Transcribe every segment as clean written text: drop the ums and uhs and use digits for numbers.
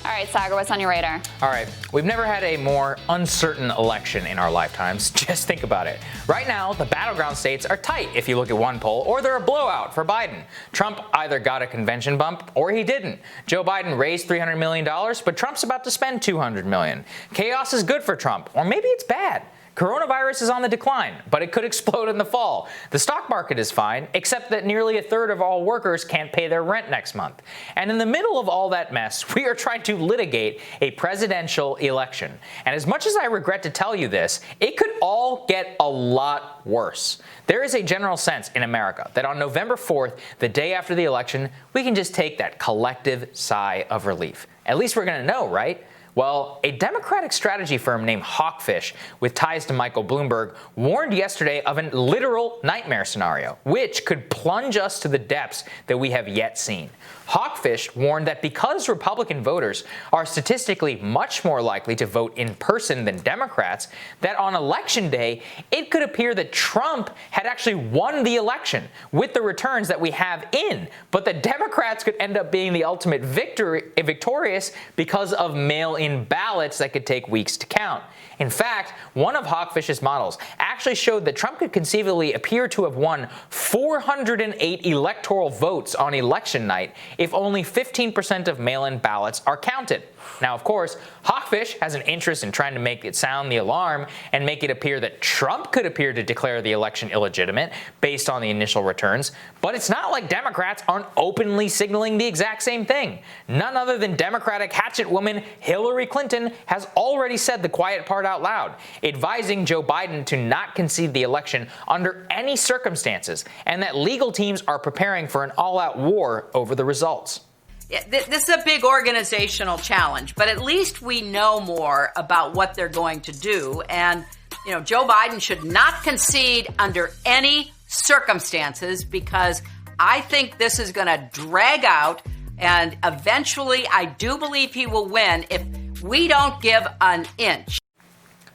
All right, Saagar, what's on your radar? All right, we've never had a more uncertain election in our lifetimes. Just think about it. Right now, the battleground states are tight if you look at one poll, or they're a blowout for Biden. Trump either got a convention bump or he didn't. Joe Biden raised $300 million, but Trump's about to spend $200 million. Chaos is good for Trump, or maybe it's bad. Coronavirus is on the decline, but it could explode in the fall. The stock market is fine, except that nearly a third of all workers can't pay their rent next month. And in the middle of all that mess, we are trying to litigate a presidential election. And as much as I regret to tell you this, it could all get a lot worse. There is a general sense in America that on November 4th, the day after the election, we can just take that collective sigh of relief. At least we're going to know, right? Well, a Democratic strategy firm named Hawkfish, with ties to Michael Bloomberg, warned yesterday of a literal nightmare scenario, which could plunge us to the depths that we have yet seen. Hawkfish warned that because Republican voters are statistically much more likely to vote in person than Democrats, that on Election Day, it could appear that Trump had actually won the election with the returns that we have in, but the Democrats could end up being the ultimate victorious because of mail-in ballots that could take weeks to count. In fact, one of Hawkfish's models actually showed that Trump could conceivably appear to have won 408 electoral votes on election night if only 15% of mail-in ballots are counted. Now, of course, Hawkfish has an interest in trying to make it sound the alarm and make it appear that Trump could appear to declare the election illegitimate based on the initial returns, but it's not like Democrats aren't openly signaling the exact same thing. None other than Democratic hatchet woman Hillary Clinton has already said the quiet part out loud, advising Joe Biden to not concede the election under any circumstances, and that legal teams are preparing for an all-out war over the results. This is a big organizational challenge, but at least we know more about what they're going to do. And, Joe Biden should not concede under any circumstances, because I think this is going to drag out. And eventually, I do believe he will win if we don't give an inch.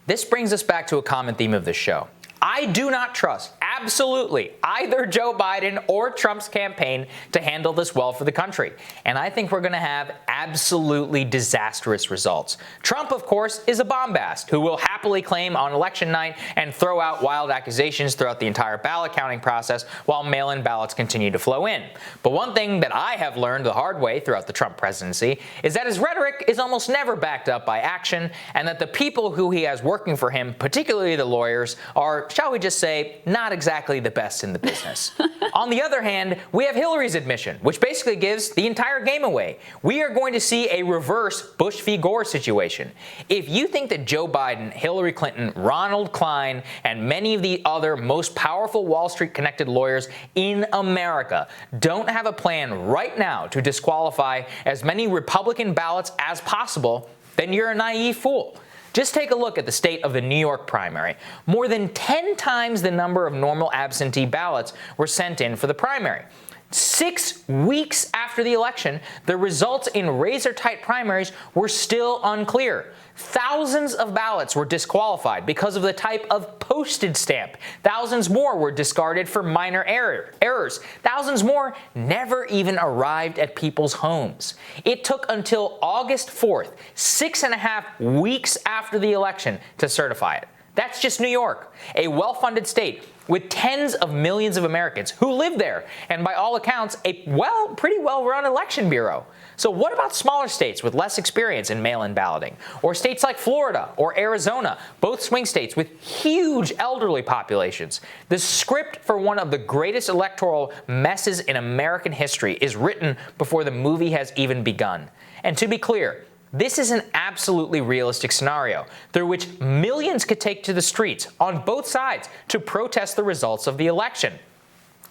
This brings us back to a common theme of this show. I do not trust, absolutely, either Joe Biden or Trump's campaign to handle this well for the country. And I think we're going to have absolutely disastrous results. Trump, of course, is a bombast who will happily claim on election night and throw out wild accusations throughout the entire ballot counting process while mail-in ballots continue to flow in. But one thing that I have learned the hard way throughout the Trump presidency is that his rhetoric is almost never backed up by action, and that the people who he has working for him, particularly the lawyers, are, shall we just say, not exactly the best in the business. On the other hand, we have Hillary's admission, which basically gives the entire game away. We are going to see a reverse Bush v. Gore situation. If you think that Joe Biden, Hillary Clinton, Ronald Klein, and many of the other most powerful Wall Street-connected lawyers in America don't have a plan right now to disqualify as many Republican ballots as possible, then you're a naive fool. Just take a look at the state of the New York primary. More than 10 times the number of normal absentee ballots were sent in for the primary. 6 weeks after the election, the results in razor-tight primaries were still unclear. Thousands of ballots were disqualified because of the type of postage stamp. Thousands more were discarded for minor errors. Thousands more never even arrived at people's homes. It took until August 4th, 6.5 weeks after the election, to certify it. That's just New York, a well-funded state with tens of millions of Americans who live there, and by all accounts, a pretty well-run election bureau. So what about smaller states with less experience in mail-in balloting? Or states like Florida or Arizona, both swing states with huge elderly populations? The script for one of the greatest electoral messes in American history is written before the movie has even begun. And to be clear, this is an absolutely realistic scenario through which millions could take to the streets on both sides to protest the results of the election.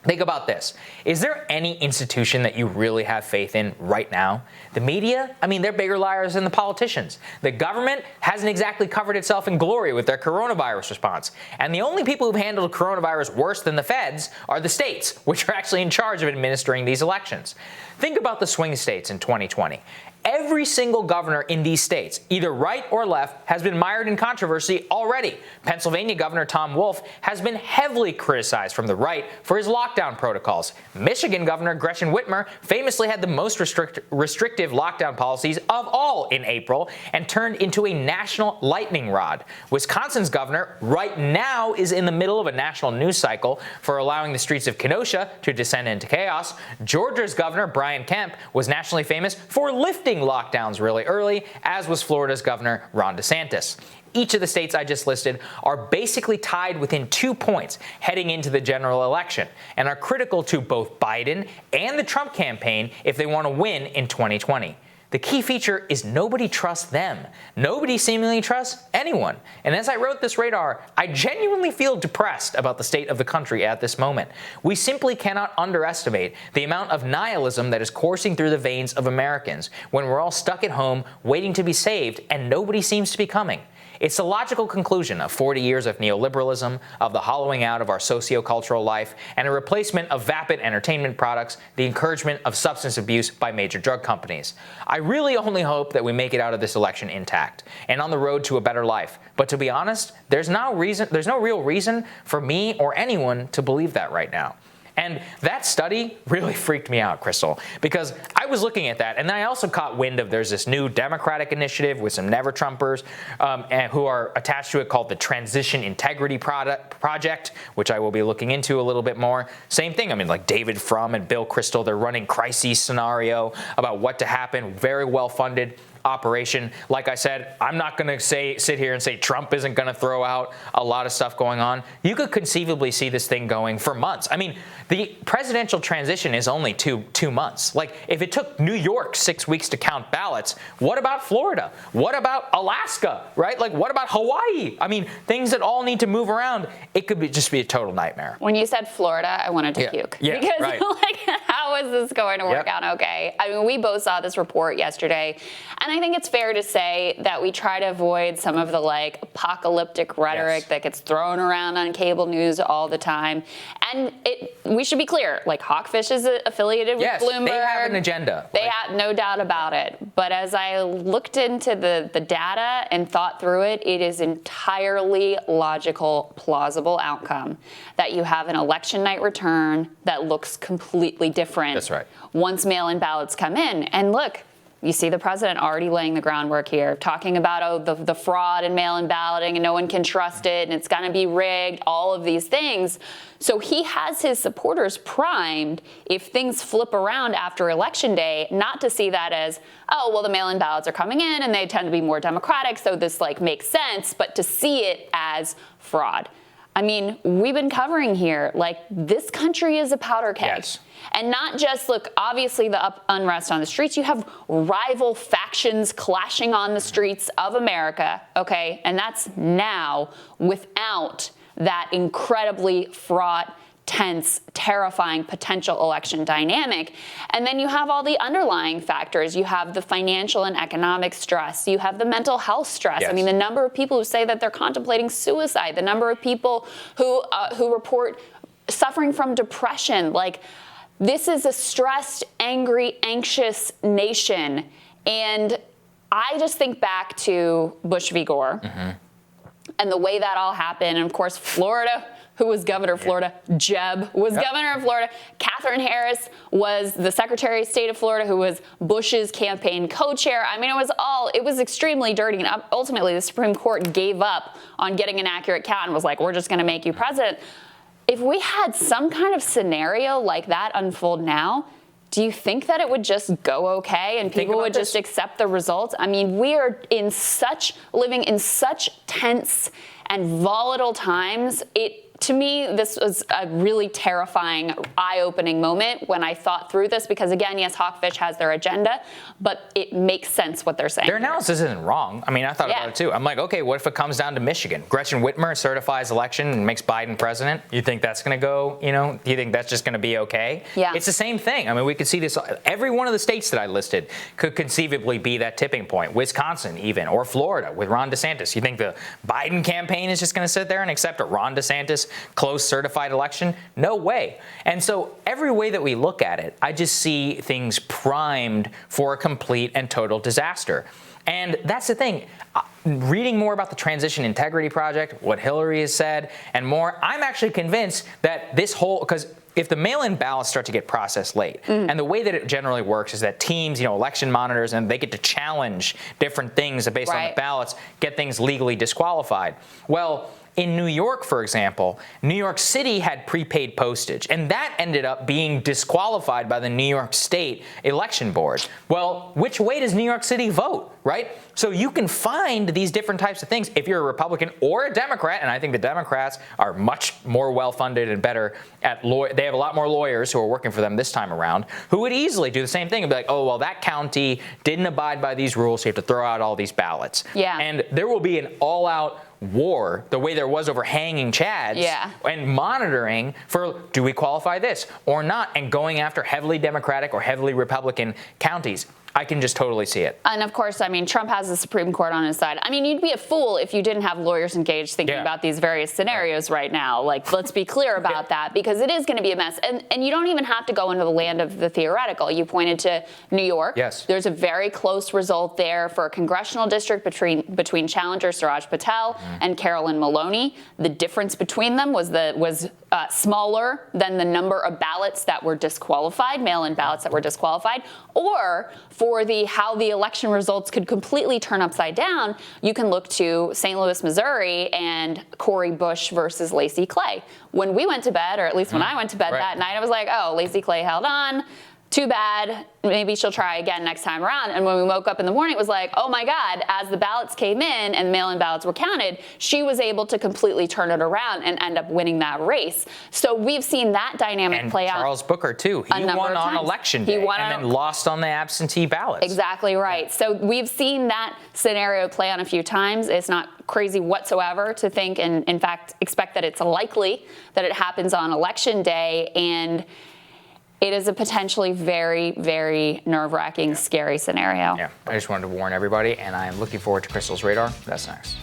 Think about this. Is there any institution that you really have faith in right now? The media? I mean, they're bigger liars than the politicians. The government hasn't exactly covered itself in glory with their coronavirus response. And the only people who've handled coronavirus worse than the feds are the states, which are actually in charge of administering these elections. Think about the swing states in 2020. Every single governor in these states, either right or left, has been mired in controversy already. Pennsylvania Governor Tom Wolf has been heavily criticized from the right for his lockdown protocols. Michigan Governor Gretchen Whitmer famously had the most restrictive lockdown policies of all in April and turned into a national lightning rod. Wisconsin's governor right now is in the middle of a national news cycle for allowing the streets of Kenosha to descend into chaos. Georgia's Governor Brian Kemp was nationally famous for lifting lockdowns really early, as was Florida's Governor Ron DeSantis. Each of the states I just listed are basically tied within 2 points heading into the general election and are critical to both Biden and the Trump campaign if they want to win in 2020. The key feature is nobody trusts them. Nobody seemingly trusts anyone. And as I wrote this radar, I genuinely feel depressed about the state of the country at this moment. We simply cannot underestimate the amount of nihilism that is coursing through the veins of Americans when we're all stuck at home waiting to be saved and nobody seems to be coming. It's the logical conclusion of 40 years of neoliberalism, of the hollowing out of our sociocultural life, and a replacement of vapid entertainment products, the encouragement of substance abuse by major drug companies. I really only hope that we make it out of this election intact and on the road to a better life. But to be honest, there's no real reason for me or anyone to believe that right now. And that study really freaked me out, Crystal, because I was looking at that, and then I also caught wind of there's this new Democratic initiative with some never-Trumpers who are attached to it called the Transition Integrity Project, which I will be looking into a little bit more. Same thing, I mean, like David Frum and Bill Kristol, they're running crisis scenario about what to happen, very well-funded operation. Like I said, I'm not going to sit here and say Trump isn't going to throw out a lot of stuff going on. You could conceivably see this thing going for months. I mean, the presidential transition is only two months. Like, if it took New York 6 weeks to count ballots, what about Florida? What about Alaska, right? Like, what about Hawaii? I mean, things that all need to move around. It could just be a total nightmare. When you said Florida, I wanted to puke. Yeah, because, right. How is this going to work out okay? I mean, we both saw this report yesterday, and I think it's fair to say that we try to avoid some of the apocalyptic rhetoric that gets thrown around on cable news all the time. And we should be clear, Hawkfish is affiliated with Bloomberg. They have an agenda. They have no doubt about it. But as I looked into the data and thought through it, it is entirely logical, plausible outcome that you have an election night return that looks completely different. That's right. Once mail-in ballots come in. And look, you see the president already laying the groundwork here, talking about, the fraud in mail-in balloting and no one can trust it and it's going to be rigged, all of these things. So he has his supporters primed if things flip around after Election Day, not to see that as, oh, well, the mail-in ballots are coming in and they tend to be more Democratic, so this makes sense, but to see it as fraud. I mean, we've been covering here, this country is a powder keg. Yes. And not just, obviously the unrest on the streets. You have rival factions clashing on the streets of America, okay? And that's now without that incredibly fraught, tense, terrifying potential election dynamic. And then you have all the underlying factors. You have the financial and economic stress. You have the mental health stress. Yes. I mean, the number of people who say that they're contemplating suicide, the number of people who report suffering from depression. This is a stressed, angry, anxious nation. And I just think back to Bush v. Gore and the way that all happened. And of course, Florida, who was governor of Florida? Jeb was governor of Florida. Katherine Harris was the Secretary of State of Florida, who was Bush's campaign co-chair. I mean, it was extremely dirty. And ultimately, the Supreme Court gave up on getting an accurate count and was like, we're just going to make you president. If we had some kind of scenario like that unfold now, do you think that it would just go okay and people would just accept the results? I mean, we are living in such tense and volatile times. To me, this was a really terrifying, eye-opening moment when I thought through this because, again, yes, Hawkfish has their agenda, but it makes sense what they're saying. Their analysis isn't wrong. I mean, I thought about it too. I'm like, okay, what if it comes down to Michigan? Gretchen Whitmer certifies election and makes Biden president. You think that's going to go, do you think that's just going to be okay? Yeah. It's the same thing. I mean, we could see this. Every one of the states that I listed could conceivably be that tipping point. Wisconsin even, or Florida with Ron DeSantis. You think the Biden campaign is just going to sit there and accept a Ron DeSantis close certified election? No way. And so every way that we look at it, I just see things primed for a complete and total disaster. And that's the thing. Reading more about the Transition Integrity Project, what Hillary has said, and more, I'm actually convinced that this whole, because if the mail-in ballots start to get processed late, and the way that it generally works is that teams, election monitors, and they get to challenge different things based on the ballots, get things legally disqualified. Well, in New York, for example, New York City had prepaid postage, and that ended up being disqualified by the New York State Election Board. Well, which way does New York City vote, right? So you can find these different types of things if you're a Republican or a Democrat, and I think the Democrats are much more well-funded and better at they have a lot more lawyers who are working for them this time around, who would easily do the same thing and be like, oh, well, that county didn't abide by these rules, so you have to throw out all these ballots. Yeah. And there will be an all-out war, the way there was over hanging chads, and monitoring for, do we qualify this or not, and going after heavily Democratic or heavily Republican counties. I can just totally see it. And of course, I mean, Trump has the Supreme Court on his side. I mean, you'd be a fool if you didn't have lawyers engaged thinking about these various scenarios right now. Like, let's be clear about that, because it is going to be a mess. And you don't even have to go into the land of the theoretical. You pointed to New York. Yes. There's a very close result there for a congressional district between challenger Suraj Patel and Carolyn Maloney. The difference between them was smaller than the number of ballots that were disqualified, mail-in ballots that were disqualified, or for how the election results could completely turn upside down, you can look to St. Louis, Missouri, and Cori Bush versus Lacey Clay. When we went to bed, or at least when I went to bed that night, I was like, oh, Lacey Clay held on. Too bad. Maybe she'll try again next time around. And when we woke up in the morning, it was like, oh my God, as the ballots came in and mail-in ballots were counted, she was able to completely turn it around and end up winning that race. So we've seen that dynamic play out. And Charles Booker, too. He won on election day and then lost on the absentee ballots. Exactly right. So we've seen that scenario play out a few times. It's not crazy whatsoever to think, and in fact, expect that it's likely that it happens on election day. And it is a potentially very, very nerve-wracking, scary scenario. Yeah, I just wanted to warn everybody, and I am looking forward to Crystal's radar. That's next.